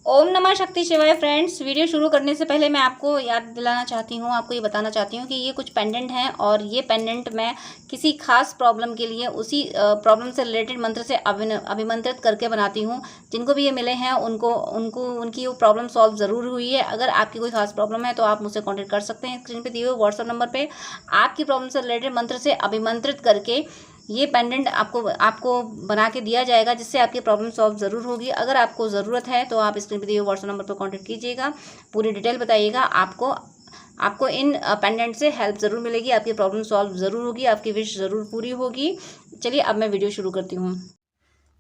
ओम नमः शक्ति शिवाय। फ्रेंड्स, वीडियो शुरू करने से पहले मैं आपको याद दिलाना चाहती हूँ, आपको ये बताना चाहती हूँ कि ये कुछ पेंडेंट हैं और ये पेंडेंट मैं किसी खास प्रॉब्लम के लिए उसी प्रॉब्लम से रिलेटेड मंत्र से अभिमंत्रित करके बनाती हूँ। जिनको भी ये मिले हैं उनको उनको उनकी वो प्रॉब्लम सॉल्व ज़रूर हुई है। अगर आपकी कोई खास प्रॉब्लम है तो आप मुझसे कॉन्टेक्ट कर सकते हैं। स्क्रीन पर दिए हुए व्हाट्सअप नंबर पर आपकी प्रॉब्लम से रिलेटेड मंत्र से अभिमंत्रित करके ये पेंडेंट आपको आपको बना के दिया जाएगा, जिससे आपकी प्रॉब्लम सॉल्व ज़रूर होगी। अगर आपको ज़रूरत है तो आप स्क्रीन पर दिए हुए व्हाट्सएप नंबर पर कांटेक्ट कीजिएगा, पूरी डिटेल बताइएगा। आपको इन पेंडेंट से हेल्प ज़रूर मिलेगी, आपकी प्रॉब्लम सॉल्व ज़रूर होगी, आपकी विश ज़रूर पूरी होगी। चलिए अब मैं वीडियो शुरू करती हूँ।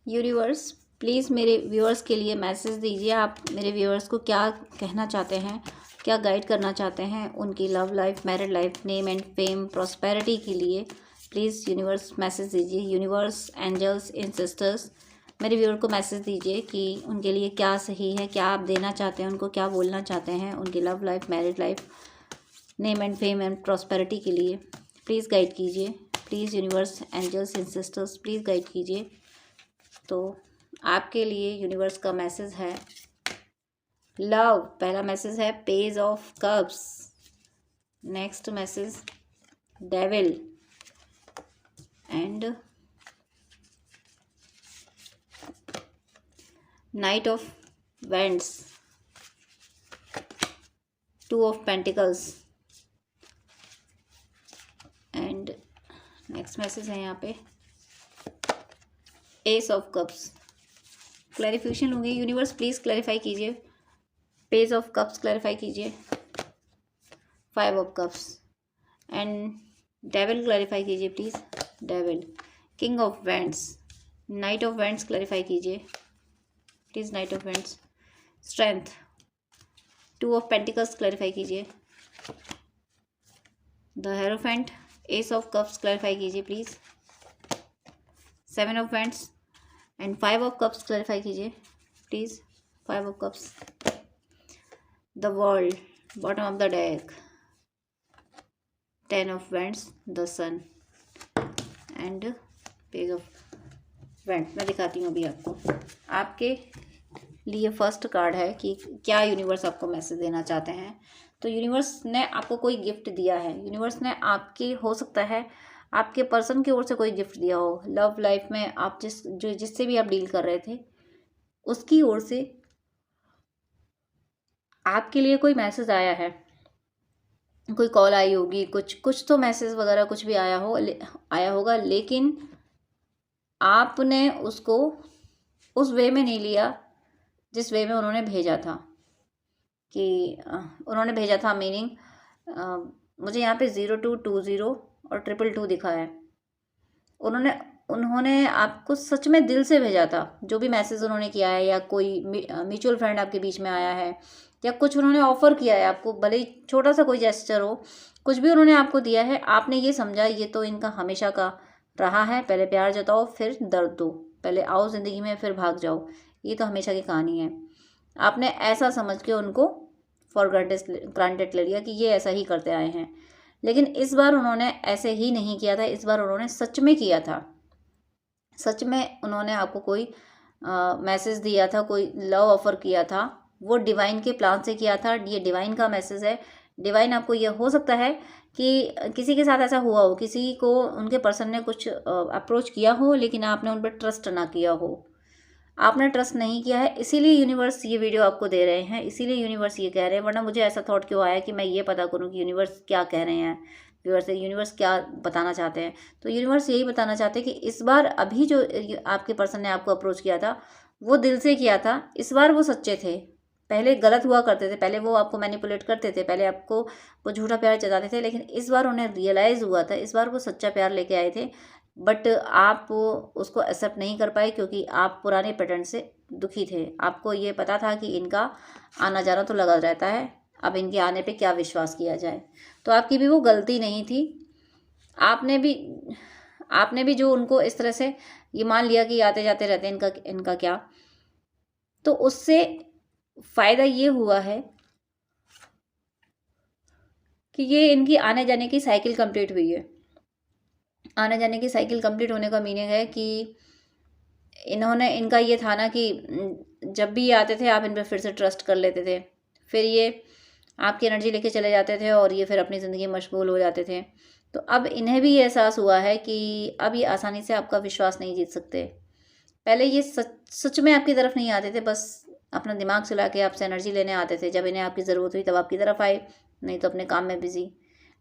यूनिवर्स, प्लीज़ मेरे व्यूअर्स के लिए मैसेज दीजिए। आप मेरे व्यूअर्स को क्या कहना चाहते हैं, क्या गाइड करना चाहते हैं उनकी love life, married life, name and fame, prosperity के लिए। प्लीज़ यूनिवर्स मैसेज दीजिए। यूनिवर्स, एंजल्स, इन सिस्टर्स, मेरे व्यूअर को मैसेज दीजिए कि उनके लिए क्या सही है, क्या आप देना चाहते हैं, उनको क्या बोलना चाहते हैं उनकी love life, married life, name and fame and prosperity के लिए। प्लीज़ गाइड कीजिए। Please universe, angels, ancestors, please guide कीजिए। तो आपके लिए यूनिवर्स का मैसेज है लव। पहला मैसेज है page of cups. Next message devil and knight of wands, two of pentacles and next message है यहाँ पे एस ऑफ कप्स। क्लैरिफिकेशन होगी। यूनिवर्स प्लीज़ क्लैरिफाई कीजिए। पेज ऑफ कप्स क्लैरिफाई कीजिए, five of cups and devil clarify कीजिए please. Devil, king of wands, knight of wands clarify कीजिए please. Knight of wands, strength, two of pentacles clarify कीजिए। The hierophant, ace of cups clarify कीजिए please. Seven of wands and five of cups clarify कीजिए please. Five of cups, the world, bottom of the deck, ten of wands, the sun and page of wands. मैं दिखाती हूँ अभी आपको। आपके लिए first card है कि क्या यूनिवर्स आपको मैसेज देना चाहते हैं। तो यूनिवर्स ने आपको कोई गिफ्ट दिया है। यूनिवर्स ने आपकी, हो सकता है आपके पर्सन की ओर से कोई गिफ्ट दिया हो। लव लाइफ में आप जिससे भी आप डील कर रहे थे उसकी ओर से आपके लिए कोई मैसेज आया है, कोई कॉल आई होगी, कुछ तो मैसेज वगैरह कुछ भी आया होगा, लेकिन आपने उसको उस वे में नहीं लिया जिस वे में उन्होंने भेजा था। कि उन्होंने भेजा था, मीनिंग मुझे यहाँ पे 0220 और 222 दिखा है। उन्होंने आपको सच में दिल से भेजा था। जो भी मैसेज उन्होंने किया है, या कोई म्यूचुअल फ्रेंड आपके बीच में आया है, या कुछ उन्होंने ऑफ़र किया है आपको, भले ही छोटा सा कोई जेस्चर हो, कुछ भी उन्होंने आपको दिया है, आपने ये समझा ये तो इनका हमेशा का रहा है। पहले प्यार जताओ फिर दर्द दो, पहले आओ ज़िंदगी में फिर भाग जाओ, ये तो हमेशा की कहानी है। आपने ऐसा समझ के उनको फॉर ग्रांटेड ले लिया कि ये ऐसा ही करते आए हैं। लेकिन इस बार उन्होंने ऐसे ही नहीं किया था। इस बार उन्होंने सच में किया था। सच में उन्होंने आपको कोई मैसेज दिया था, कोई लव ऑफर किया था। वो डिवाइन के प्लान से किया था। ये डिवाइन का मैसेज है। डिवाइन आपको, ये हो सकता है कि किसी के साथ ऐसा हुआ हो, किसी को उनके पर्सन ने कुछ अप्रोच किया हो, लेकिन आपने उन पर ट्रस्ट ना किया हो। आपने ट्रस्ट नहीं किया है, इसीलिए यूनिवर्स ये वीडियो आपको दे रहे हैं, इसीलिए यूनिवर्स ये कह रहे हैं। वरना मुझे ऐसा थॉट क्यों आया कि मैं ये पता करूं कि यूनिवर्स क्या कह रहे हैं, व्यूअर्स से यूनिवर्स क्या बताना चाहते हैं। तो यूनिवर्स यही बताना चाहते हैं कि इस बार अभी जो आपके पर्सन ने आपको अप्रोच किया था वो दिल से किया था। इस बार वो सच्चे थे। पहले गलत हुआ करते थे, पहले वो आपको मैनिपुलेट करते थे, पहले आपको वो झूठा प्यार जताते थे, लेकिन इस बार उन्हें रियलाइज़ हुआ था, इस बार वो सच्चा प्यार लेके आए थे। बट आप उसको एक्सेप्ट नहीं कर पाए क्योंकि आप पुराने पैटर्न से दुखी थे। आपको ये पता था कि इनका आना जाना तो लगा रहता है, अब इनके आने पे क्या विश्वास किया जाए। तो आपकी भी वो गलती नहीं थी। आपने भी जो उनको इस तरह से ये मान लिया कि आते जाते रहते हैं, इनका क्या, तो उससे फ़ायदा ये हुआ है कि ये इनकी आने जाने की साइकिल कंप्लीट हुई है। आने जाने की साइकिल कंप्लीट होने का मीनिंग है कि इनका ये था ना कि जब भी ये आते थे आप इन पर फिर से ट्रस्ट कर लेते थे, फिर ये आपकी एनर्जी लेके चले जाते थे और ये फिर अपनी ज़िंदगी में मशगूल हो जाते थे। तो अब इन्हें भी ये एहसास हुआ है कि अब ये आसानी से आपका विश्वास नहीं जीत सकते। पहले ये सच सच में आपकी तरफ नहीं आते थे, बस अपना दिमाग चला के आपसे एनर्जी लेने आते थे। जब इन्हें आपकी ज़रूरत हुई तब आपकी तरफ आए, नहीं तो अपने काम में बिज़ी।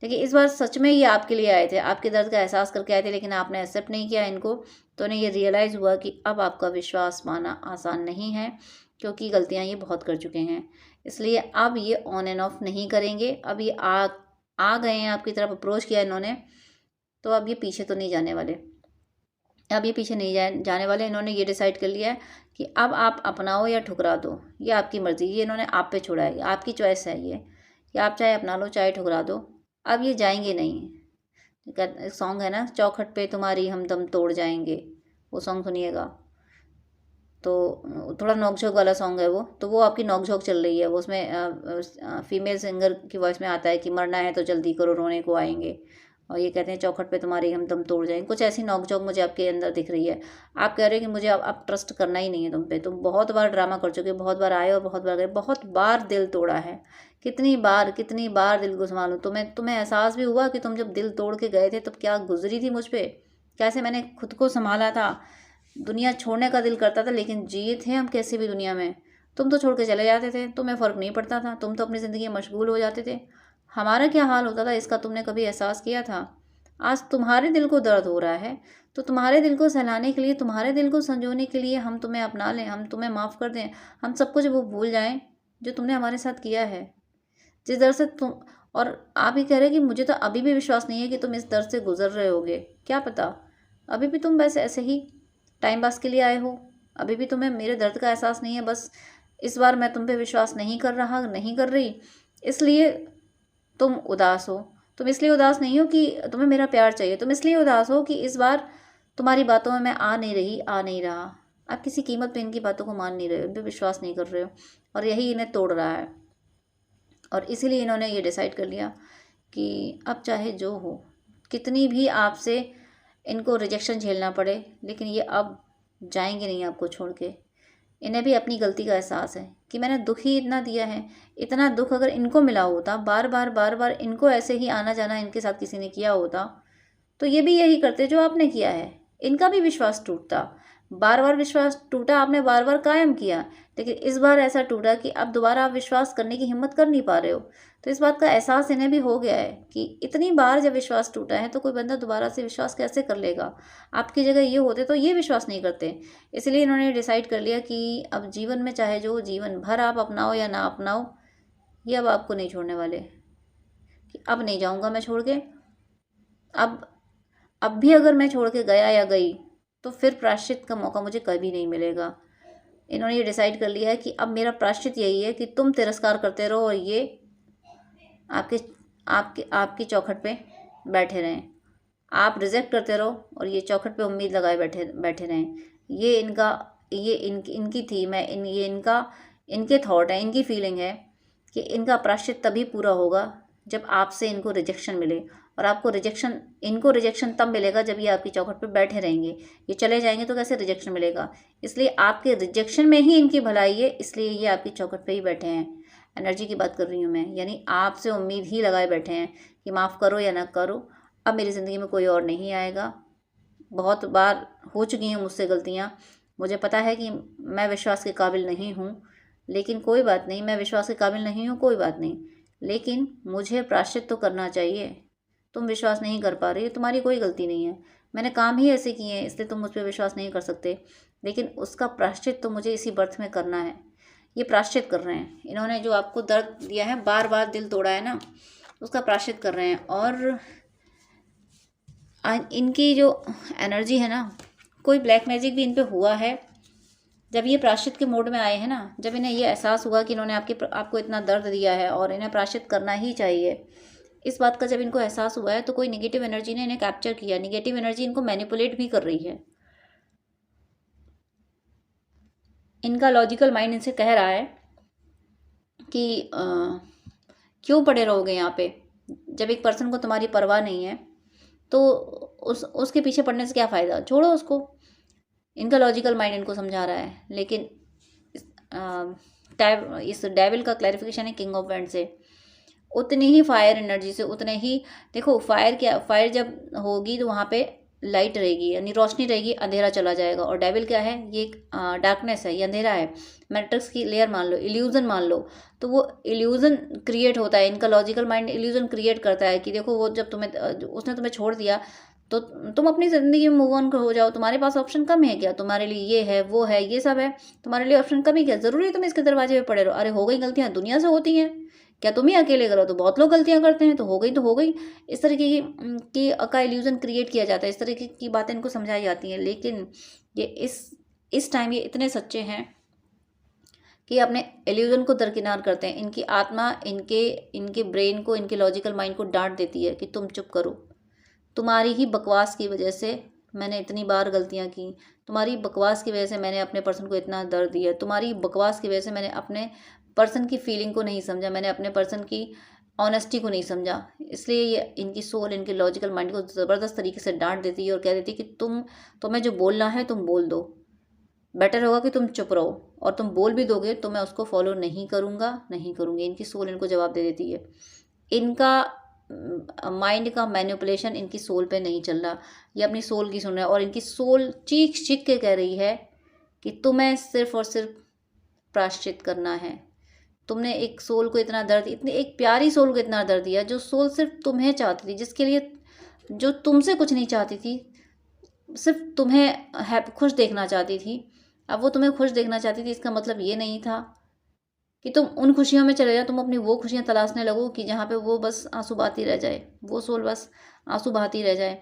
लेकिन इस बार सच में ये आपके लिए आए थे, आपके दर्द का एहसास करके आए थे, लेकिन आपने एक्सेप्ट नहीं किया इनको। तो उन्हें ये रियलाइज़ हुआ कि अब आपका विश्वास पाना आसान नहीं है, क्योंकि गलतियाँ ये बहुत कर चुके हैं। इसलिए अब ये ऑन एंड ऑफ नहीं करेंगे। अब ये आ गए हैं आपकी तरफ, अप्रोच किया इन्होंने, तो अब ये पीछे तो नहीं जाने वाले। अब ये पीछे नहीं जाने वाले। इन्होंने ये डिसाइड कर लिया है कि अब आप अपनाओ या ठुकरा दो, ये आपकी मर्ज़ी। ये इन्होंने आप पे छोड़ा है, आपकी चॉइस है ये, कि आप चाहे अपना लो चाहे ठुकरा दो। अब ये जाएंगे नहीं। एक सॉन्ग है ना, चौखट पे तुम्हारी हम दम तोड़ जाएंगे, वो सॉन्ग सुनिएगा। तो थोड़ा नोक झोंक वाला सॉन्ग है वो, तो वो आपकी नोक झोंक चल रही है। वो उसमें फीमेल सिंगर की वॉइस में आता है कि मरना है तो जल्दी करो, रोने को आएंगे। और ये कहते हैं चौखट पे तुम्हारी हम दम तोड़ जाएंगे। कुछ ऐसी नोक झोंक मुझे आपके अंदर दिख रही है। आप कह रहे हो कि मुझे अब ट्रस्ट करना ही नहीं है तुम पे। तुम बहुत बार ड्रामा कर चुके हो, बहुत बार आए और बहुत बार गए, बहुत बार दिल तोड़ा है। कितनी बार दिल को संभालूं। तुम्हें एहसास भी हुआ कि तुम जब दिल तोड़ के गए थे तब क्या गुजरी थी मुझ पर, कैसे मैंने खुद को संभाला था। दुनिया छोड़ने का दिल करता था, लेकिन जिए थे हम कैसे भी दुनिया में। तुम तो छोड़ के चले जाते थे, तुम्हें फ़र्क नहीं पड़ता था, तुम तो अपनी ज़िंदगी में मशगूल हो जाते थे। हमारा क्या हाल होता था इसका तुमने कभी एहसास किया था? आज तुम्हारे दिल को दर्द हो रहा है, तो तुम्हारे दिल को सहलाने के लिए, तुम्हारे दिल को संजोने के लिए हम तुम्हें अपना लें, हम तुम्हें माफ़ कर दें, हम सब कुछ वो भूल जाएं जो तुमने हमारे साथ किया है। जिस दर्द से तुम, और आप ही कह रहे कि मुझे तो अभी भी विश्वास नहीं है कि तुम इस दर्द से गुजर रहे होगे। क्या पता, अभी भी तुम बस ऐसे ही टाइम पास के लिए आए हो। अभी भी तुम्हें मेरे दर्द का एहसास नहीं है। बस इस बार मैं तुम पे विश्वास नहीं कर रही, इसलिए तुम उदास हो। तुम इसलिए उदास नहीं हो कि तुम्हें मेरा प्यार चाहिए, तुम इसलिए उदास हो कि इस बार तुम्हारी बातों में मैं आ नहीं रहा। आप किसी कीमत पे इनकी बातों को मान नहीं रहे हो, इन पर विश्वास नहीं कर रहे हो, और यही इन्हें तोड़ रहा है। और इसीलिए इन्होंने ये डिसाइड कर लिया कि अब चाहे जो हो, कितनी भी आपसे इनको रिजेक्शन झेलना पड़े, लेकिन ये अब जाएंगे नहीं आपको छोड़ के। इन्हें भी अपनी गलती का एहसास है कि मैंने दुख ही इतना दिया है। इतना दुख अगर इनको मिला होता, बार बार इनको ऐसे ही आना जाना इनके साथ किसी ने किया होता, तो ये भी यही करते जो आपने किया है। इनका भी विश्वास टूटता, बार बार विश्वास टूटा, आपने बार बार कायम किया, लेकिन इस बार ऐसा टूटा कि अब दोबारा आप विश्वास करने की हिम्मत कर नहीं पा रहे हो। तो इस बात का एहसास इन्हें भी हो गया है कि इतनी बार जब विश्वास टूटा है तो कोई बंदा दोबारा से विश्वास कैसे कर लेगा। आपकी जगह ये होते तो ये विश्वास नहीं करते। इसलिए इन्होंने डिसाइड कर लिया कि अब जीवन में चाहे जो जीवन भर आप अपनाओ या ना अपनाओ, ये अब आपको नहीं छोड़ने वाले। कि अब नहीं जाऊँगा मैं छोड़ के। अब भी अगर मैं छोड़ के गया या गई तो फिर प्रायश्चित का मौका मुझे कभी नहीं मिलेगा। इन्होंने ये डिसाइड कर लिया है कि अब मेरा प्रायश्चित यही है कि तुम तिरस्कार करते रहो और ये आपके आपके आपकी चौखट पे बैठे रहें। आप रिजेक्ट करते रहो और ये चौखट पे उम्मीद लगाए बैठे बैठे रहें। ये इनकी थी, ये इनके थॉट है, इनकी फीलिंग है कि इनका प्रायश्चित तभी पूरा होगा जब आपसे इनको रिजेक्शन मिले। और इनको रिजेक्शन तब मिलेगा जब ये आपकी चौखट पे बैठे रहेंगे। ये चले जाएंगे तो कैसे रिजेक्शन मिलेगा। इसलिए आपके रिजेक्शन में ही इनकी भलाई है, इसलिए ये आपकी चौखट पे ही बैठे हैं। एनर्जी की बात कर रही हूँ मैं, यानी आपसे उम्मीद ही लगाए बैठे हैं कि माफ़ करो या ना करो, अब मेरी ज़िंदगी में कोई और नहीं आएगा। बहुत बार हो चुकी हैं मुझसे गलतियाँ, मुझे पता है कि मैं विश्वास के काबिल नहीं हूँ, लेकिन कोई बात नहीं, मैं विश्वास के काबिल नहीं हूँ, कोई बात नहीं, लेकिन मुझे प्रायश्चित तो करना चाहिए। तुम विश्वास नहीं कर पा रही हो, तुम्हारी कोई गलती नहीं है, मैंने काम ही ऐसे किए हैं, इसलिए तुम मुझ पर विश्वास नहीं कर सकते, लेकिन उसका प्रायश्चित तो मुझे इसी बर्थ में करना है। ये प्रायश्चित कर रहे हैं इन्होंने, जो आपको दर्द दिया है, बार बार दिल तोड़ा है ना, उसका प्रायश्चित कर रहे हैं। और इनकी जो एनर्जी है ना, कोई ब्लैक मैजिक भी इन पे हुआ है। जब ये प्रायश्चित के मोड में आए हैं ना, जब इन्हें ये एहसास हुआ कि इन्होंने आपको इतना दर्द दिया है और इन्हें प्रायश्चित करना ही चाहिए, इस बात का जब इनको एहसास हुआ है, तो कोई नेगेटिव एनर्जी ने इन्हें कैप्चर किया। नेगेटिव एनर्जी इनको मैनिपुलेट भी कर रही है। इनका लॉजिकल माइंड इनसे कह रहा है कि क्यों पड़े रहोगे यहाँ पे, जब एक पर्सन को तुम्हारी परवाह नहीं है तो उसके पीछे पड़ने से क्या फ़ायदा, छोड़ो उसको। इनका लॉजिकल माइंड इनको समझा रहा है, लेकिन इस डेविल का क्लैरिफिकेशन है किंग ऑफ वैंड से, उतनी ही फायर एनर्जी से, उतने ही देखो फायर जब होगी तो वहाँ पे लाइट रहेगी, यानी रोशनी रहेगी, अंधेरा चला जाएगा। और डेविल क्या है, ये एक डार्कनेस है, ये अंधेरा है, मैट्रिक्स की लेयर मान लो, इल्यूजन मान लो। तो वो इल्यूजन क्रिएट होता है, इनका लॉजिकल माइंड इल्यूजन क्रिएट करता है कि देखो वो जब उसने तुम्हें छोड़ दिया तो तुम अपनी ज़िंदगी में मूव ऑन हो जाओ, तुम्हारे पास ऑप्शन कम है क्या, तुम्हारे लिए ये है वो है ये सब है, तुम्हारे लिए ऑप्शन कम ही क्या, ज़रूरी है तुम इसके दरवाजे पे पड़े रहो। अरे हो गई गलतियाँ, दुनिया से होती हैं, क्या तुम ही अकेले करो, तो बहुत लोग गलतियां करते हैं, तो हो गई। इस तरीके का इल्यूजन क्रिएट किया जाता है, इस तरीके की बातें इनको समझाई जाती हैं। लेकिन ये इस टाइम ये इतने सच्चे हैं कि अपने इल्यूजन को दरकिनार करते हैं। इनकी आत्मा इनके ब्रेन को, इनके लॉजिकल माइंड को डांट देती है कि तुम चुप करो, तुम्हारी ही बकवास की वजह से मैंने इतनी बार गलतियां की, तुम्हारी बकवास की वजह से मैंने अपने पर्सन को इतना दर्द दिया, तुम्हारी बकवास की वजह से मैंने अपने पर्सन की फीलिंग को नहीं समझा, मैंने अपने पर्सन की ऑनेस्टी को नहीं समझा। इसलिए ये इनकी सोल, इनके लॉजिकल माइंड को ज़बरदस्त तरीके से डांट देती है और कह देती है कि तुम्हें जो बोलना है तुम बोल दो, बेटर होगा कि तुम चुप रहो, और तुम बोल भी दोगे तो मैं उसको फॉलो नहीं करूँगी। इनकी सोल इनको जवाब दे देती है। इनका माइंड का मैनिपुलेशन इनकी सोल पे नहीं चल रहा, ये अपनी सोल की सुन रहा है। और इनकी सोल चीख चीख के कह रही है कि तुम्हें सिर्फ और सिर्फ प्रायश्चित करना है। तुमने एक सोल को इतना दर्द, इतनी एक प्यारी सोल को इतना दर्द दिया, जो सोल सिर्फ तुम्हें चाहती थी, जिसके लिए, जो तुमसे कुछ नहीं चाहती थी, सिर्फ तुम्हें खुश देखना चाहती थी। अब वो तुम्हें खुश देखना चाहती थी, इसका मतलब ये नहीं था कि तुम उन खुशियों में चले जाओ, तुम अपनी वो खुशियाँ तलाशने लगो कि जहाँ पे वो बस आंसू बहाती रह जाए, वो सोल बस आंसू बहाती रह जाए।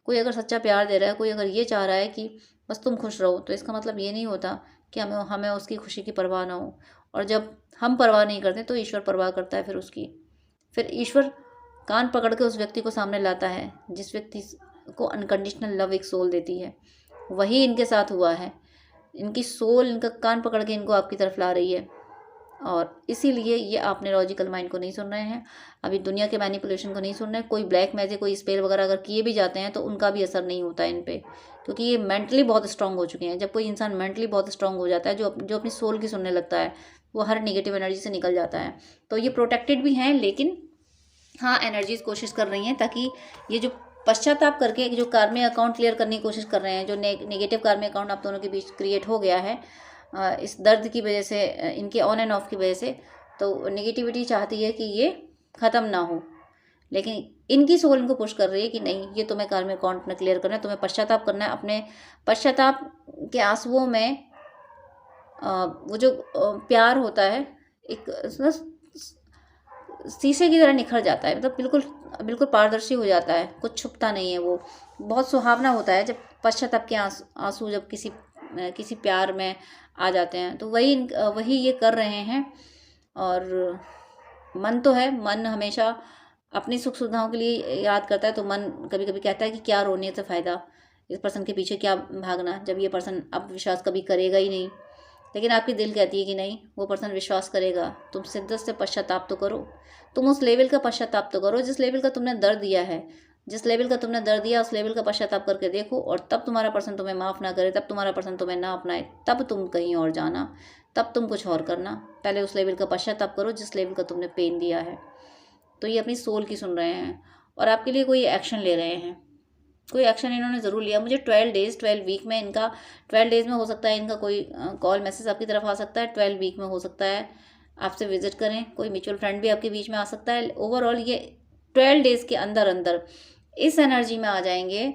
कोई अगर सच्चा प्यार दे रहा है, कोई अगर ये चाह रहा है कि बस तुम खुश रहो, तो इसका मतलब ये नहीं होता कि हमें उसकी खुशी की परवाह ना हो। और जब हम परवाह नहीं करते तो ईश्वर परवाह करता है फिर ईश्वर कान पकड़ के उस व्यक्ति को सामने लाता है, जिस व्यक्ति को अनकंडीशनल लव एक सोल देती है। वही इनके साथ हुआ है, इनकी सोल इनका कान पकड़ के इनको आपकी तरफ ला रही है। और इसीलिए ये आपने लॉजिकल माइंड को नहीं सुन रहे हैं, अभी दुनिया के मैनिपुलेशन को नहीं सुन रहे हैं। कोई ब्लैक मैजिक, कोई स्पेल वगैरह अगर किए भी जाते हैं तो उनका भी असर नहीं होता है इन पे, क्योंकि ये मेंटली बहुत स्ट्रांग हो चुके हैं। जब कोई इंसान मेंटली बहुत स्ट्रांग हो जाता है, जो अपनी सोल की सुनने लगता है, वो हर नेगेटिव एनर्जी से निकल जाता है। तो ये प्रोटेक्टेड भी हैं, लेकिन हाँ, एनर्जीज कोशिश कर रही हैं ताकि ये जो पश्चाताप करके जो कार्मिक अकाउंट क्लियर करने की कोशिश कर रहे हैं, जो नेगेटिव कार्मिक अकाउंट आप दोनों के बीच क्रिएट हो गया है इस दर्द की वजह से, इनके ऑन एंड ऑफ की वजह से, तो नेगेटिविटी चाहती है कि ये ख़त्म ना हो। लेकिन इनकी सोल इनको पुश कर रही है कि नहीं, ये तुम्हें कार्मिक अकाउंट में क्लियर करना है, तुम्हें पश्चाताप करना है। अपने पश्चाताप के आंसुओं में वो जो प्यार होता है, एक शीशे की तरह निखर जाता है, मतलब बिल्कुल बिल्कुल पारदर्शी हो जाता है, कुछ छुपता नहीं है। वो बहुत सुहावना होता है जब पश्चाताप के आंसू जब किसी प्यार में आ जाते हैं। तो वही ये कर रहे हैं। और मन तो है, मन हमेशा अपनी सुख सुविधाओं के लिए याद करता है। तो मन कभी कभी कहता है कि क्या रोने से फ़ायदा, इस पर्सन के पीछे क्या भागना, जब ये पर्सन अब विश्वास कभी करेगा ही नहीं। लेकिन आपकी दिल कहती है कि नहीं, वो पर्सन विश्वास करेगा। तुम शिद्दत से पश्चाताप तो करो, तुम उस लेवल का पश्चाताप तो करो जिस लेवल का तुमने दर्द दिया है, जिस लेवल का तुमने दर्द दिया उस लेवल का पश्चाताप करके देखो। और तब तुम्हारा पर्सन तुम्हें माफ़ ना करे, तब तुम्हारा पर्सन तुम्हें ना अपनाए, तब तुम कहीं और जाना, तब तुम कुछ और करना। पहले उस लेवल का पश्चाताप करो जिस लेवल का तुमने पेन दिया है। तो ये अपनी सोल की सुन रहे हैं और आपके लिए कोई एक्शन ले रहे हैं। कोई एक्शन इन्होंने ज़रूर लिया। मुझे 12 वीक में इनका 12 डेज़ में हो सकता है इनका कोई कॉल मैसेज आपकी तरफ आ सकता है। 12 वीक में हो सकता है आपसे विजिट करें, कोई म्यूचुअल फ्रेंड भी आपके बीच में आ सकता है। ओवरऑल ये 12 डेज़ के अंदर अंदर इस एनर्जी में आ जाएंगे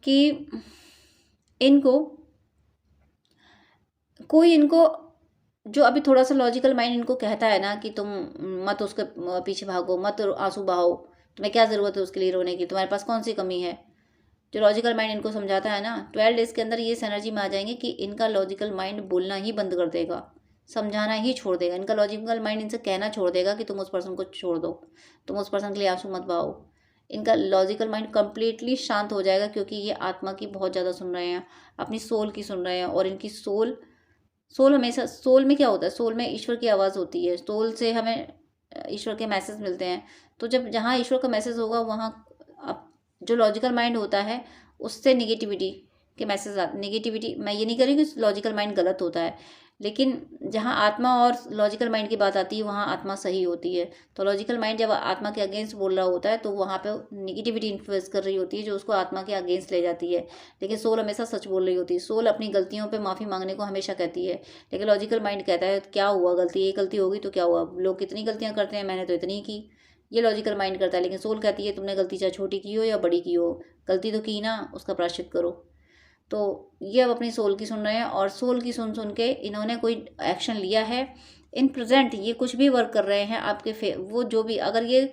कि इनको जो अभी थोड़ा सा लॉजिकल माइंड इनको कहता है ना कि तुम मत उसके पीछे भागो, मत आंसू बहाओ, तुम्हें क्या ज़रूरत है उसके लिए रोने की, तुम्हारे पास कौन सी कमी है, जो लॉजिकल माइंड इनको समझाता है ना, 12 डेज़ के अंदर ये इस एनर्जी में आ जाएंगे कि इनका लॉजिकल माइंड बोलना ही बंद कर देगा, समझाना ही छोड़ देगा। इनका लॉजिकल माइंड इनसे कहना छोड़ देगा कि तुम उस पर्सन को छोड़ दो, तुम उस पर्सन के लिए आंसू मत बहाओ। इनका लॉजिकल माइंड कम्प्लीटली शांत हो जाएगा, क्योंकि ये आत्मा की बहुत ज़्यादा सुन रहे हैं, अपनी सोल की सुन रहे हैं। और इनकी सोल हमेशा, सोल में क्या होता है, सोल में ईश्वर की आवाज़ होती है, सोल से हमें ईश्वर के मैसेज मिलते हैं। तो जब जहाँ ईश्वर का मैसेज होगा वहाँ अब जो लॉजिकल माइंड होता है उससे नेगेटिविटी के मैसेज आते। नेगेटिविटी, मैं ये नहीं कह रही कि लॉजिकल माइंड गलत होता है, लेकिन जहाँ आत्मा और लॉजिकल माइंड की बात आती है वहाँ आत्मा सही होती है। तो लॉजिकल माइंड जब आत्मा के अगेंस्ट बोल रहा होता है तो वहाँ पे निगेटिविटी इन्फ्लुएंस कर रही होती है जो उसको आत्मा के अगेंस्ट ले जाती है। लेकिन सोल हमेशा सच बोल रही होती है। सोल अपनी गलतियों पे माफ़ी मांगने को हमेशा कहती है। लेकिन लॉजिकल माइंड कहता है क्या हुआ, गलती एक गलती होगी तो क्या हुआ, लोग कितनी गलतियाँ करते हैं, मैंने तो इतनी की। ये लॉजिकल माइंड करता है। लेकिन सोल कहती है तुमने गलती चाहे छोटी की हो या बड़ी की हो, गलती तो की ना, उसका प्रायश्चित करो। तो ये अब अपनी सोल की सुन रहे हैं और सोल की सुन सुन के इन्होंने कोई एक्शन लिया है। इन प्रेजेंट ये कुछ भी वर्क कर रहे हैं आपके वो जो भी, अगर ये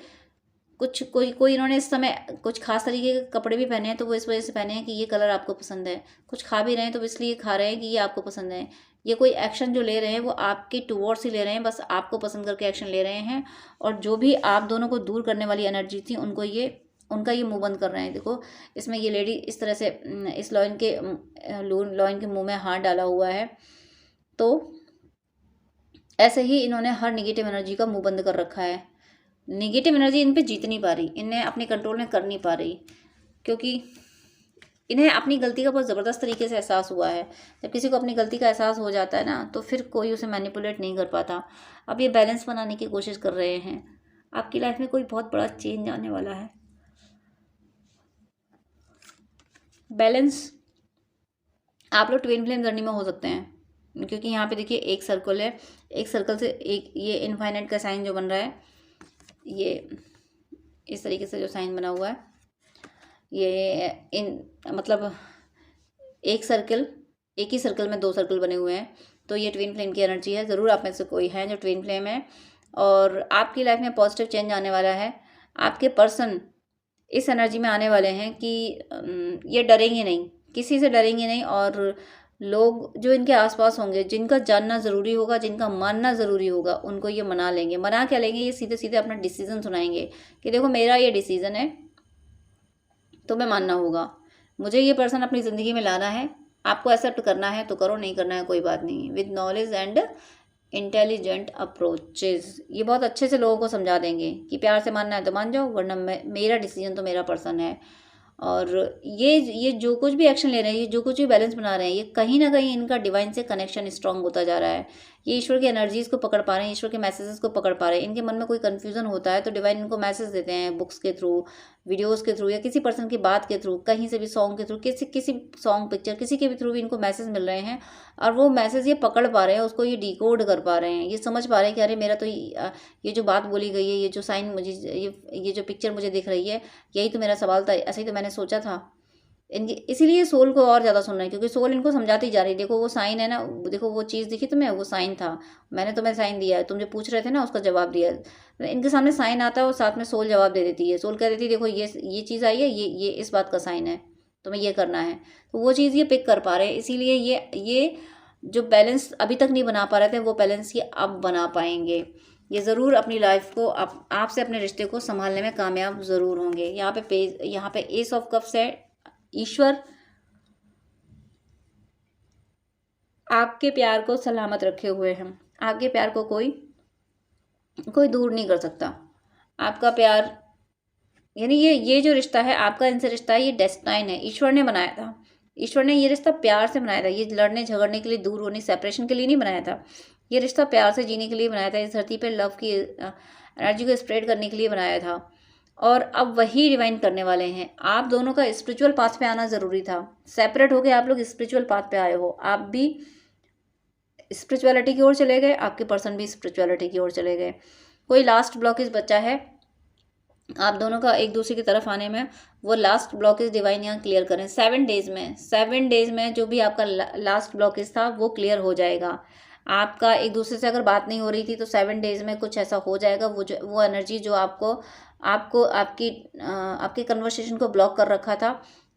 कुछ कोई कोई इन्होंने इस समय कुछ खास तरीके के कपड़े भी पहने हैं तो वो इस वजह से पहने हैं कि ये कलर आपको पसंद है। कुछ खा भी रहे हैं तो इसलिए खा रहे हैं कि ये आपको पसंद है। ये कोई एक्शन जो ले रहे हैं वो आपके टुवर्ड्स ही ले रहे हैं, बस आपको पसंद करके एक्शन ले रहे हैं। और जो भी आप दोनों को दूर करने वाली एनर्जी थी उनका ये मुंह बंद कर रहे हैं। देखो इसमें ये लेडी इस तरह से इस लॉइन के मुंह में हाथ डाला हुआ है। तो ऐसे ही इन्होंने हर निगेटिव एनर्जी का मुंह बंद कर रखा है। निगेटिव एनर्जी इन पे जीत नहीं पा रही, इन्हें अपने कंट्रोल में कर नहीं पा रही, क्योंकि इन्हें अपनी गलती का बहुत ज़बरदस्त तरीके से एहसास हुआ है। जब किसी को अपनी गलती का एहसास हो जाता है ना तो फिर कोई उसे मैनिपुलेट नहीं कर पाता। अब ये बैलेंस बनाने की कोशिश कर रहे हैं। आपकी लाइफ में कोई बहुत बड़ा चेंज आने वाला है। बैलेंस आप लोग ट्विन फ्लेम जर्नी में हो सकते हैं, क्योंकि यहाँ पे देखिए एक सर्कल है, एक सर्कल से एक ये इनफाइनाइट का साइन जो बन रहा है, ये इस तरीके से जो साइन बना हुआ है, ये मतलब एक ही सर्कल में दो सर्कल बने हुए हैं। तो ये ट्विन फ्लेम की एनर्जी है। ज़रूर आप में से कोई है जो ट्विन फ्लेम है और आपकी लाइफ में पॉजिटिव चेंज आने वाला है। आपके पर्सन इस एनर्जी में आने वाले हैं कि ये डरेंगे नहीं, किसी से डरेंगे नहीं। और लोग जो इनके आसपास होंगे, जिनका जानना ज़रूरी होगा, जिनका मानना ज़रूरी होगा, उनको ये मना लेंगे। मना क्या लेंगे, ये सीधे सीधे अपना डिसीज़न सुनाएंगे कि देखो मेरा ये डिसीज़न है, तुम्हें मानना होगा, मुझे ये पर्सन अपनी ज़िंदगी में लाना है, आपको एक्सेप्ट करना है तो करो, नहीं करना है कोई बात नहीं। With knowledge and intelligent approaches ये बहुत अच्छे से लोगों को समझा देंगे कि प्यार से मानना है तो मान जाओ, वरना मेरा डिसीजन तो मेरा पर्सन है। और ये जो कुछ भी एक्शन ले रहे हैं, ये जो कुछ भी बैलेंस बना रहे हैं, ये कहीं ना कहीं इनका डिवाइन से कनेक्शन स्ट्रांग होता जा रहा है। ये ईश्वर की एनर्जीज को पकड़ पा रहे हैं, ईश्वर के मैसेजेस को पकड़ पा रहे हैं। इनके मन में कोई कन्फ्यूजन होता है तो डिवाइन इनको मैसेज देते हैं, बुक्स के थ्रू, वीडियोस के थ्रू, या किसी पर्सन की बात के थ्रू, कहीं से भी सॉन्ग के थ्रू, किसी सॉन्ग, पिक्चर, किसी के भी थ्रू भी इनको मैसेज मिल रहे हैं। और वो मैसेज ये पकड़ पा रहे हैं, उसको ये डिकोड कर पा रहे हैं, ये समझ पा रहे हैं कि अरे मेरा तो ये जो बात बोली गई है, ये जो साइन मुझे, ये जो पिक्चर मुझे दिख रही है, यही तो मेरा सवाल था, ऐसे ही तो मैंने सोचा था। इनकी इसीलिए सोल को और ज़्यादा सुन रहे हैं, क्योंकि सोल इनको समझाती जा रही है। देखो वो साइन है ना, देखो वो चीज़ दिखी तुम्हें, वो साइन था, मैंने तुम्हें साइन दिया है, तुम जो पूछ रहे थे ना उसका जवाब दिया। इनके सामने साइन आता है और साथ में सोल जवाब दे देती है। सोल कह देती है देखो ये चीज़ आई है, ये इस बात का साइन है, तुम्हें ये करना है। तो वो चीज़ ये पिक कर पा रहे हैं। इसीलिए ये जो बैलेंस अभी तक नहीं बना पा रहे थे, वो बैलेंस ये अब बना पाएंगे। ये ज़रूर अपनी लाइफ को आपसे अपने रिश्ते को संभालने में कामयाब ज़रूर होंगे। यहाँ पे एस ऑफ कप्स है। ईश्वर आपके प्यार को सलामत रखे हुए हैं। आपके प्यार को कोई दूर नहीं कर सकता। आपका प्यार यानी ये जो रिश्ता है आपका, इनसे रिश्ता है, ये डेस्टाइन है, ईश्वर ने बनाया था। ईश्वर ने ये रिश्ता प्यार से बनाया था। ये लड़ने झगड़ने के लिए, दूर होने, सेपरेशन के लिए नहीं बनाया था। ये रिश्ता प्यार से जीने के लिए बनाया था। इस धरती पे लव की एनर्जी को स्प्रेड करने के लिए बनाया था। और अब वही डिवाइन करने वाले हैं। आप दोनों का स्पिरिचुअल पाथ पे आना ज़रूरी था। सेपरेट हो गए आप लोग, स्पिरिचुअल पाथ पे आए हो। आप भी स्पिरिचुअलिटी की ओर चले गए, आपके पर्सन भी स्पिरिचुअलिटी की ओर चले गए। कोई लास्ट ब्लॉकेज बचा है आप दोनों का एक दूसरे की तरफ आने में, वो लास्ट ब्लॉकेज डिवाइन यहाँ क्लियर करें 7 डेज में जो भी आपका लास्ट ब्लॉकेज था वो क्लियर हो जाएगा। आपका एक दूसरे से अगर बात नहीं हो रही थी तो 7 डेज में कुछ ऐसा हो जाएगा। वो एनर्जी जो आपको आपकी कन्वर्सेशन को ब्लॉक कर रखा था,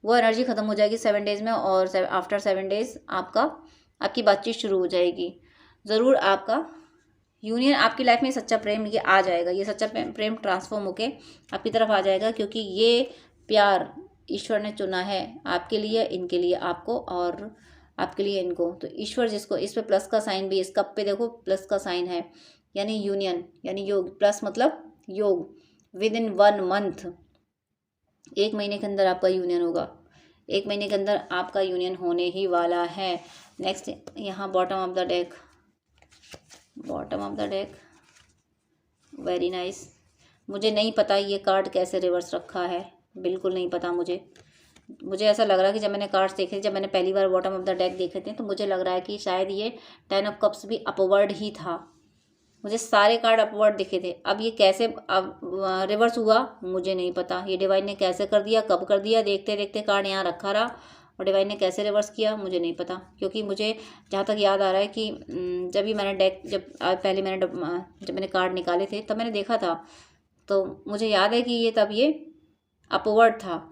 वो एनर्जी खत्म हो जाएगी 7 डेज में। और आफ्टर 7 डेज आपकी बातचीत शुरू हो जाएगी। ज़रूर आपका यूनियन, आपकी लाइफ में सच्चा प्रेम ये आ जाएगा। ये सच्चा प्रेम ट्रांसफॉर्म होके आपकी तरफ आ जाएगा, क्योंकि ये प्यार ईश्वर ने चुना है आपके लिए, इनके लिए, आपको और आपके लिए इनको। तो ईश्वर जिसको, इस पे प्लस का साइन भी, इस कप पे देखो प्लस का साइन है, यानी यूनियन, यानी योग। प्लस मतलब योग। विद इन 1 मंथ, 1 महीने के अंदर आपका यूनियन होगा। 1 महीने के अंदर आपका यूनियन होने ही वाला है। नेक्स्ट यहाँ bottom of the deck bottom of the deck, very nice. मुझे नहीं पता ये कार्ड कैसे रिवर्स रखा है, बिल्कुल नहीं पता मुझे। मुझे ऐसा लग रहा है कि जब मैंने कार्ड्स देखे थे, जब मैंने पहली बार बॉटम ऑफ द डेक देखे थे, तो मुझे लग रहा है कि शायद ये 10 ऑफ कप्स भी अपवर्ड ही था। मुझे सारे कार्ड अपवर्ड दिखे थे। अब ये कैसे अब रिवर्स हुआ मुझे नहीं पता। ये डिवाइन ने कैसे कर दिया, कब कर दिया, देखते देखते कार्ड यहाँ रखा रहा और डिवाइन ने कैसे रिवर्स किया मुझे नहीं पता। क्योंकि मुझे जहाँ तक याद आ रहा है कि जब भी मैंने डेक पहले मैंने जब मैंने कार्ड निकाले थे तब मैंने देखा था, तो मुझे याद है कि ये तब ये अपवर्ड था।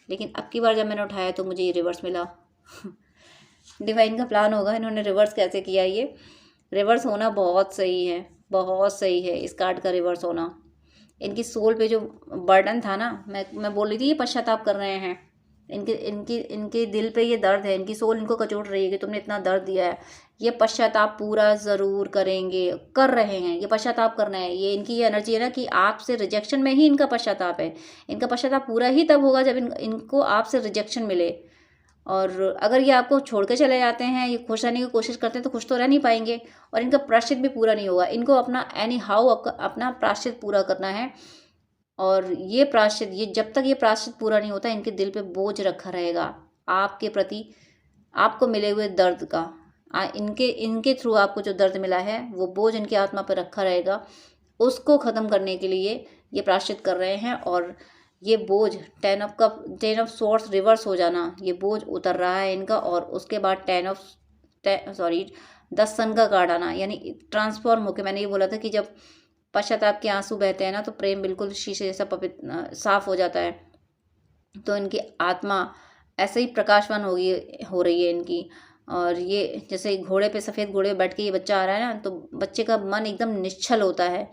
लेकिन अब की बार जब मैंने उठाया तो मुझे ये रिवर्स मिला। डिवाइन का प्लान होगा, इन्होंने रिवर्स कैसे किया। ये रिवर्स होना बहुत सही है, बहुत सही है इस कार्ड का रिवर्स होना। इनकी सोल पे जो बर्डन था ना, मैं बोल रही थी ये पश्चाताप कर रहे हैं। इनके इनकी इनके दिल पे ये दर्द है, इनकी सोल इनको कचोट रही है कि तुमने इतना दर्द दिया है। ये पश्चाताप पूरा ज़रूर करेंगे, कर रहे हैं, ये पश्चाताप करना है। ये इनकी ये एनर्जी है ना कि आपसे रिजेक्शन में ही इनका पश्चाताप है। इनका पश्चाताप पूरा ही तब होगा जब इनको आपसे रिजेक्शन मिले। और अगर ये आपको छोड़ के चले जाते हैं, ये खुश रहने की कोशिश करते हैं, तो खुश तो रह नहीं पाएंगे और इनका प्रायश्चित भी पूरा नहीं होगा। इनको अपना एनी हाउ अपना प्रायश्चित पूरा करना है। और ये प्रायश्चित, ये जब तक ये प्रायश्चित पूरा नहीं होता, इनके दिल पे बोझ रखा रहेगा आपके प्रति, आपको मिले हुए दर्द का। इनके थ्रू आपको जो दर्द मिला है वो बोझ इनकी आत्मा पर रखा रहेगा। उसको ख़त्म करने के लिए ये प्रायश्चित कर रहे हैं। और ये बोझ 10 ऑफ सोर्ड्स रिवर्स हो जाना, ये बोझ उतर रहा है इनका। और उसके बाद 10 सन का कार्ड आना, यानी ट्रांसफॉर्म होके, मैंने ये बोला था कि जब पश्चाताप के आंसू बहते हैं ना, तो प्रेम बिल्कुल शीशे जैसा साफ हो जाता है। तो इनकी आत्मा ऐसे ही प्रकाशवान हो रही है इनकी। और ये जैसे घोड़े पे, सफ़ेद घोड़े पे बैठ के ये बच्चा आ रहा है ना, तो बच्चे का मन एकदम निश्चल होता है।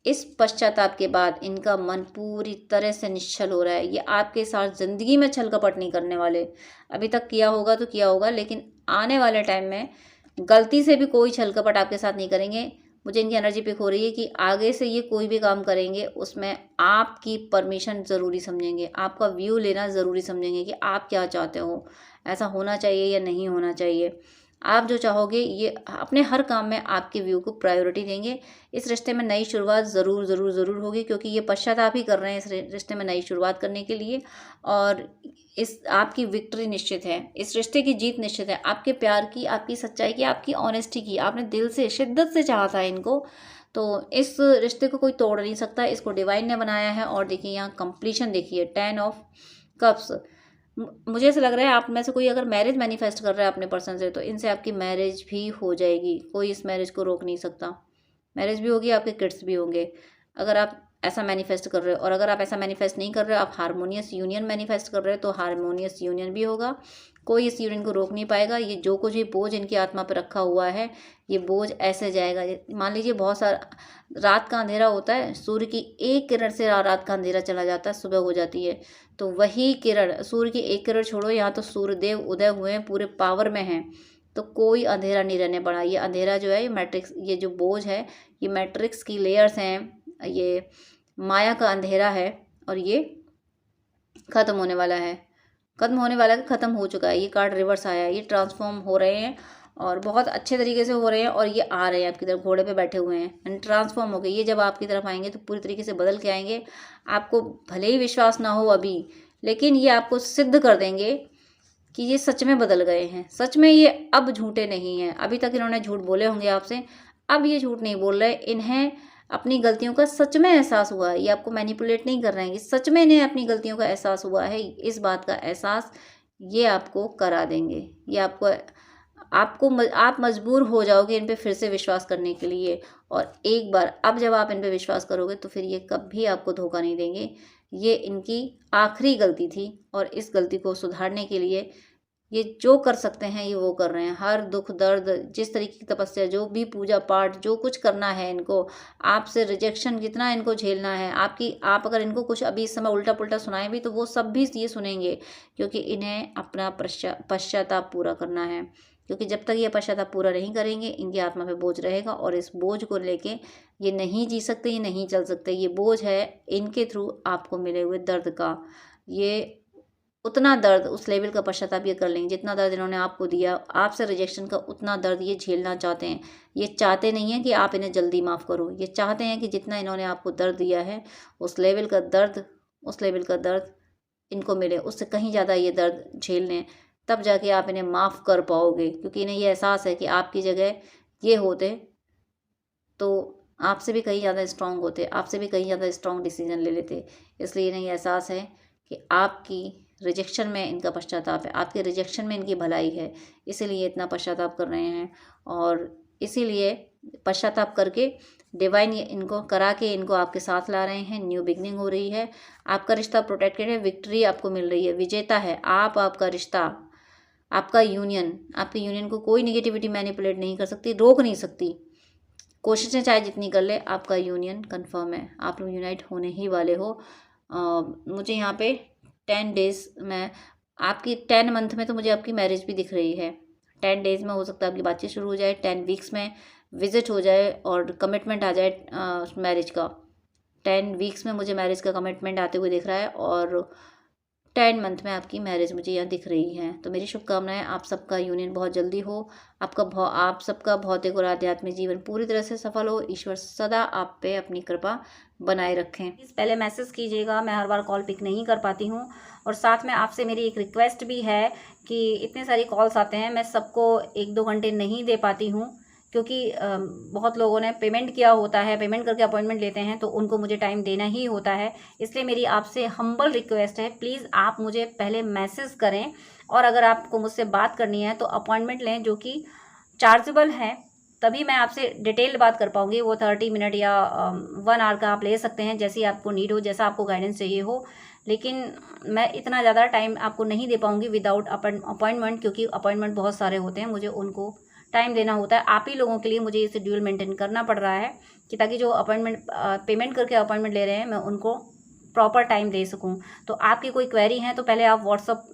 इस पश्चाताप के बाद इनका मन पूरी तरह से निश्चल हो रहा है। ये आपके साथ ज़िंदगी में छल कपट नहीं करने वाले। अभी तक किया होगा तो किया होगा, लेकिन आने वाले टाइम में गलती से भी कोई छल कपट आपके साथ नहीं करेंगे। मुझे इनकी एनर्जी पिक हो रही है कि आगे से ये कोई भी काम करेंगे उसमें आपकी परमिशन ज़रूरी समझेंगे, आपका व्यू लेना ज़रूरी समझेंगे कि आप क्या चाहते हो, ऐसा होना चाहिए या नहीं होना चाहिए। आप जो चाहोगे, ये अपने हर काम में आपके व्यू को प्रायोरिटी देंगे। इस रिश्ते में नई शुरुआत ज़रूर ज़रूर ज़रूर होगी, क्योंकि ये पश्चाताप ही कर रहे हैं इस रिश्ते में नई शुरुआत करने के लिए। और इस आपकी विक्ट्री निश्चित है, इस रिश्ते की जीत निश्चित है। आपके प्यार की, आपकी सच्चाई की, आपकी ऑनेस्टी की, आपने दिल से शिद्दत से चाहा था इनको, तो इस रिश्ते को कोई तोड़ नहीं सकता। इसको डिवाइन ने बनाया है। और देखिए यहाँ कंप्लीशन देखिए, 10 ऑफ कप्स। मुझे ऐसा लग रहा है आप में से कोई अगर मैरिज मैनिफेस्ट कर रहा है अपने पर्सन से, तो इनसे आपकी मैरिज भी हो जाएगी। कोई इस मैरिज को रोक नहीं सकता। मैरिज भी होगी, आपके किड्स भी होंगे, अगर आप ऐसा मैनिफेस्ट कर रहे हो। और अगर आप ऐसा मैनिफेस्ट नहीं कर रहे हो, आप हारमोनियस यूनियन मैनिफेस्ट कर रहे हो, तो हारमोनियस यूनियन भी होगा। कोई इस यूनियन को रोक नहीं पाएगा। ये जो कुछ भी बोझ इनकी आत्मा पर रखा हुआ है, ये बोझ ऐसे जाएगा। मान लीजिए बहुत सारा रात का अंधेरा होता है, सूर्य की एक किरण से रात का अंधेरा चला जाता है, सुबह हो जाती है। तो वही किरण, सूर्य की एक किरण छोड़ो, यहाँ तो सूर्यदेव उदय हुए हैं, पूरे पावर में हैं, तो कोई अंधेरा नहीं रहने पड़ा। ये अंधेरा जो है, ये मैट्रिक्स, ये जो बोझ है, ये मैट्रिक्स की लेयर्स हैं, ये माया का अंधेरा है। और ये ख़त्म होने वाला है, ख़त्म होने वाला है, ख़त्म हो चुका है। ये कार्ड रिवर्स आया है, ये ट्रांसफॉर्म हो रहे हैं और बहुत अच्छे तरीके से हो रहे हैं। और ये आ रहे हैं आपकी तरफ, घोड़े पे बैठे हुए हैं, एंड ट्रांसफॉर्म हो गए। ये जब आपकी तरफ आएंगे तो पूरी तरीके से बदल के आएंगे। आपको भले ही विश्वास ना हो अभी, लेकिन ये आपको सिद्ध कर देंगे कि ये सच में बदल गए हैं। सच में ये अब झूठे नहीं हैं। अभी तक इन्होंने झूठ बोले होंगे आपसे, अब ये झूठ नहीं बोल रहे। इन्हें अपनी गलतियों का सच में एहसास हुआ है। ये आपको मैनिपुलेट नहीं कर रहे हैं, सच में इन्हें अपनी गलतियों का एहसास हुआ है। इस बात का एहसास ये आपको करा देंगे। ये आप मजबूर हो जाओगे इन पे फिर से विश्वास करने के लिए। और एक बार अब जब आप इन पे विश्वास करोगे, तो फिर ये कभी आपको धोखा नहीं देंगे। ये इनकी आखिरी गलती थी और इस गलती को सुधारने के लिए ये जो कर सकते हैं ये वो कर रहे हैं। हर दुख दर्द, जिस तरीके की तपस्या, जो भी पूजा पाठ, जो कुछ करना है इनको, आपसे रिजेक्शन जितना इनको झेलना है, आप अगर इनको कुछ अभी इस समय उल्टा पुल्टा सुनाएं भी, तो वो सब भी ये सुनेंगे, क्योंकि इन्हें अपना पश्चाताप पूरा करना है। क्योंकि जब तक ये पश्चाताप पूरा नहीं करेंगे, इनकी आत्मा पे बोझ रहेगा और इस बोझ को लेके ये नहीं जी सकते, ये नहीं चल सकते। ये बोझ है इनके थ्रू आपको मिले हुए दर्द का। ये उतना दर्द, उस लेवल का पश्चाताप ये कर लेंगे जितना दर्द इन्होंने आपको दिया, आपसे रिजेक्शन का उतना दर्द ये झेलना चाहते हैं। ये चाहते नहीं हैं कि आप इन्हें जल्दी माफ़ करो, ये चाहते हैं कि जितना इन्होंने आपको दर्द दिया है उस लेवल का दर्द, उस लेवल का दर्द इनको मिले, उससे कहीं ज़्यादा ये दर्द झेल लें, तब जाके आप इन्हें माफ़ कर पाओगे। क्योंकि इन्हें ये एहसास है कि आपकी जगह ये होते तो आपसे भी कहीं ज़्यादा स्ट्रांग होते, आपसे भी कहीं ज़्यादा स्ट्रांग डिसीजन ले लेते। इसलिए इन्हें ये एहसास है कि आपकी रिजेक्शन में इनका पश्चाताप है, आपके रिजेक्शन में इनकी भलाई है, इसीलिए इतना पश्चाताप कर रहे हैं। और इसीलिए पश्चाताप करके डिवाइन इनको करा के इनको आपके साथ ला रहे हैं। न्यू बिगनिंग हो रही है, आपका रिश्ता प्रोटेक्टेड है, विक्ट्री आपको मिल रही है, विजेता है आप, आपका रिश्ता, आपका यूनियन, आपके यूनियन को कोई निगेटिविटी मैनिपुलेट नहीं कर सकती, रोक नहीं सकती। कोशिशें चाहे जितनी कर ले, आपका यूनियन कंफर्म है, आप लोग यूनाइट होने ही वाले हो। मुझे यहाँ पे 10 डेज़ में आपकी 10 मंथ में तो मुझे आपकी मैरिज भी दिख रही है। 10 डेज़ में हो सकता है आपकी बातचीत शुरू हो जाए, 10 वीक्स में विजिट हो जाए और कमिटमेंट आ जाए मैरिज का। 10 वीक्स में मुझे मैरिज का कमिटमेंट आते हुए दिख रहा है और 10 मंथ में आपकी मैरिज मुझे यहाँ दिख रही है। तो मेरी शुभकामनाएं आप सबका यूनियन बहुत जल्दी हो, आप सबका भौतिक और आध्यात्मिक जीवन पूरी तरह से सफल हो। ईश्वर सदा आप पे अपनी कृपा बनाए रखें। पहले मैसेज कीजिएगा, मैं हर बार कॉल पिक नहीं कर पाती हूँ। और साथ में आपसे मेरी एक रिक्वेस्ट भी है कि इतने सारी कॉल्स आते हैं, मैं सबको 1-2 घंटे नहीं दे पाती हूँ क्योंकि बहुत लोगों ने पेमेंट किया होता है, पेमेंट करके अपॉइंटमेंट लेते हैं तो उनको मुझे टाइम देना ही होता है। इसलिए मेरी आपसे हम्बल रिक्वेस्ट है, प्लीज़ आप मुझे पहले मैसेज करें और अगर आपको मुझसे बात करनी है तो अपॉइंटमेंट लें जो कि चार्जेबल है, तभी मैं आपसे डिटेल बात कर पाऊँगी। वो 30 मिनट या 1 आवर का आप ले सकते हैं, जैसी आपको नीड हो, जैसा आपको गाइडेंस चाहिए हो। लेकिन मैं इतना ज़्यादा टाइम आपको नहीं दे पाऊँगी विदाउट अपॉइंटमेंट, क्योंकि अपॉइंटमेंट बहुत सारे होते हैं, मुझे उनको टाइम देना होता है। आप ही लोगों के लिए मुझे ये शेड्यूल मेंटेन करना पड़ रहा है कि ताकि जो अपॉइंटमेंट पेमेंट करके अपॉइंटमेंट ले रहे हैं मैं उनको प्रॉपर टाइम दे सकूं। तो आपकी कोई क्वेरी है तो पहले आप व्हाट्सअप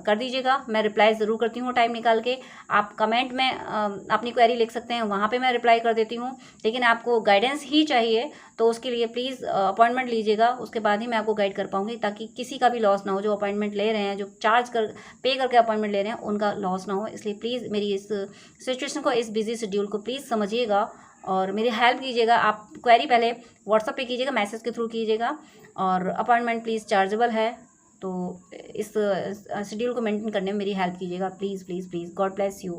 कर दीजिएगा, मैं रिप्लाई ज़रूर करती हूँ टाइम निकाल के। आप कमेंट में अपनी क्वेरी लिख सकते हैं, वहाँ पे मैं रिप्लाई कर देती हूँ। लेकिन आपको गाइडेंस ही चाहिए तो उसके लिए प्लीज़ अपॉइंटमेंट लीजिएगा, उसके बाद ही मैं आपको गाइड कर पाऊँगी, ताकि किसी का भी लॉस ना हो। जो अपॉइंटमेंट ले रहे हैं, जो पे करके अपॉइंटमेंट ले रहे हैं, उनका लॉस ना हो। इसलिए प्लीज़ मेरी इस सिचुएशन को, इस बिजी शेड्यूल को प्लीज़ समझिएगा और मेरी हेल्प कीजिएगा। आप क्वेरी पहले व्हाट्सअप पे कीजिएगा, मैसेज के थ्रू कीजिएगा और अपॉइंटमेंट प्लीज़ चार्जेबल है। तो इस शेड्यूल को मेंटेन करने में मेरी हेल्प कीजिएगा, please please please. God bless you.